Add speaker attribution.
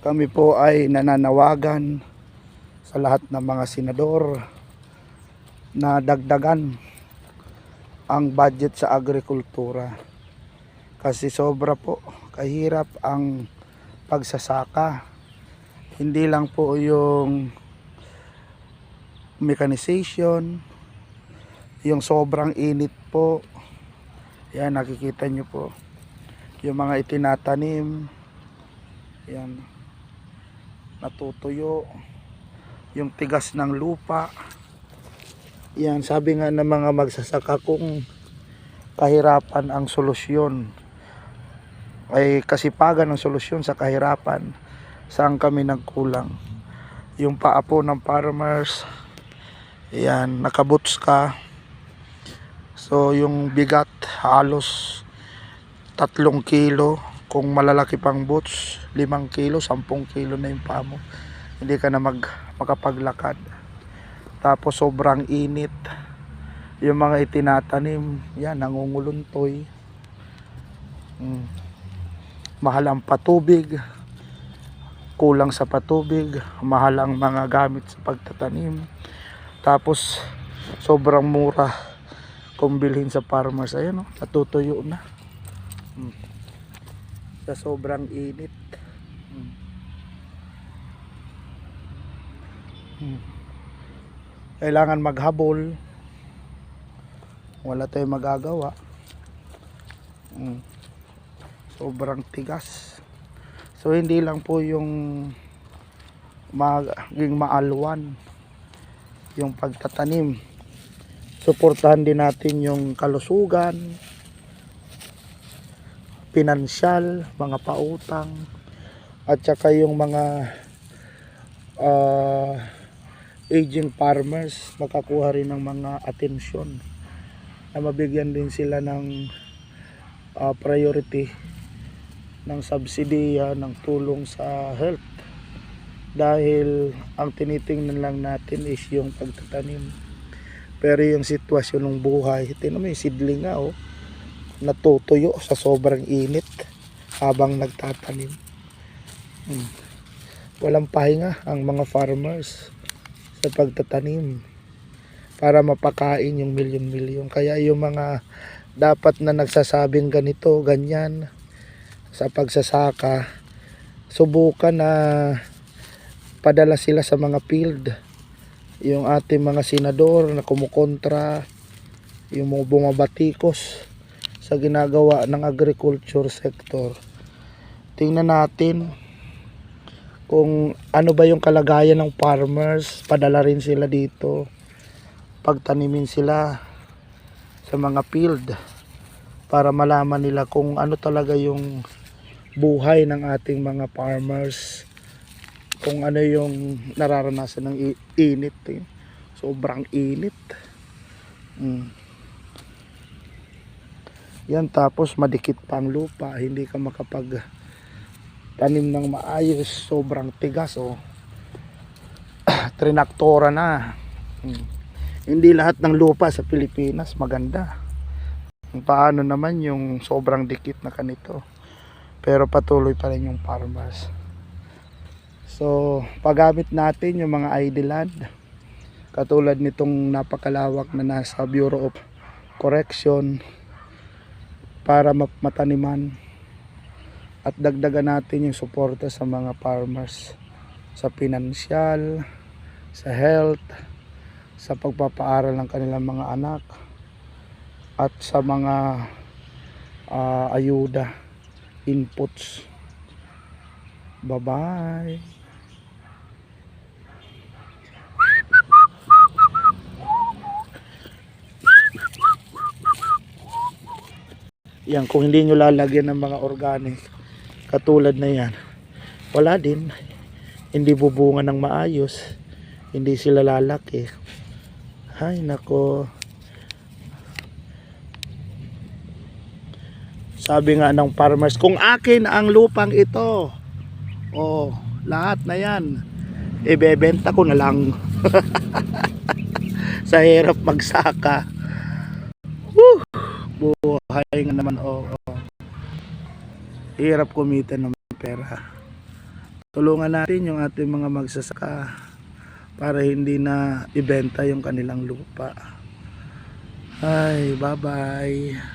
Speaker 1: Kami po ay nananawagan sa lahat ng mga senador na dagdagan ang budget sa agrikultura. Kasi sobra po kahirap ang pagsasaka. Hindi lang po yung mechanization, yung sobrang init po. Yan, nakikita nyo po. Yung mga itinatanim, yan, natutuyo. Yung tigas ng lupa. Yan, sabi nga ng mga magsasaka kung kahirapan ang solusyon, ay kasipagan ang solusyon sa kahirapan. Saan kami nagkulang? Yung paa po ng farmers, yan, nakaboots ka. So yung bigat halos 3 kilo. Kung malalaki pang boots, 5 kilo, 10 kilo na yung paa mo. Hindi ka na makapaglakad. Tapos sobrang init. Yung mga itinatanim, yan, nangunguluntoy. Mahal ang patubig. Kulang sa patubig. Mahal ang mga gamit sa pagtatanim. Tapos sobrang mura kung bilhin sa farmers. Ayan, oh, natutuyo na. Sa sobrang init. Kailangan maghabol. Wala tayong magagawa. Sobrang tigas. So hindi lang po yung maging maalwan yung pagtatanim. Suportahan din natin yung kalusugan, pinansyal, mga pautang, at saka yung mga aging farmers makakuha rin ng mga atensyon, na mabigyan din sila ng priority ng subsidiya, ng tulong sa health, dahil ang tinitingnan lang natin is yung pagtatanim. Pero yung sitwasyon ng buhay, tingnan mo yung seedling nga, oh, natutuyo sa sobrang init habang nagtatanim. Walang pahinga ang mga farmers sa pagtatanim para mapakain yung milyon-milyon. Kaya yung mga dapat na nagsasabing ganito, ganyan sa pagsasaka, subukan na padala sila sa mga field. Yung ating mga senador na kumukontra, yung mga bumabatikos sa ginagawa ng agriculture sector. Tingnan natin kung ano ba yung kalagayan ng farmers. Padala rin sila dito, pagtanimin sila sa mga field para malaman nila kung ano talaga yung buhay ng ating mga farmers, kung ano yung nararanasan ng init. Sobrang init. Yan, tapos madikit pa ang lupa, hindi ka makapag tanim ng maayos. Sobrang tigas, oh. Trinaktora na. Hindi lahat ng lupa sa Pilipinas maganda. Paano naman yung sobrang dikit na kanito? Pero patuloy pa rin yung farmers. So paggamit natin yung mga ID land, katulad nitong napakalawak na nasa Bureau of Correction, para mataniman, at dagdagan natin yung suporta sa mga farmers sa pinansyal, sa health, sa pagpapaaral ng kanilang mga anak, at sa mga ayuda, inputs. Bye bye. Yan, kung hindi nyo lalagyan ng mga organic katulad na yan, wala din, hindi bubunga ng maayos, hindi sila lalaki. Hay nako. Sabi nga ng farmers, kung akin ang lupang ito, oh, lahat na yan, ibebenta ko na lang. Sa hirap magsaka. Woo! Buhay nga naman, oh. Hirap kumita ng pera. Tulungan natin yung ating mga magsasaka para hindi na ibenta yung kanilang lupa. Ay, bye-bye.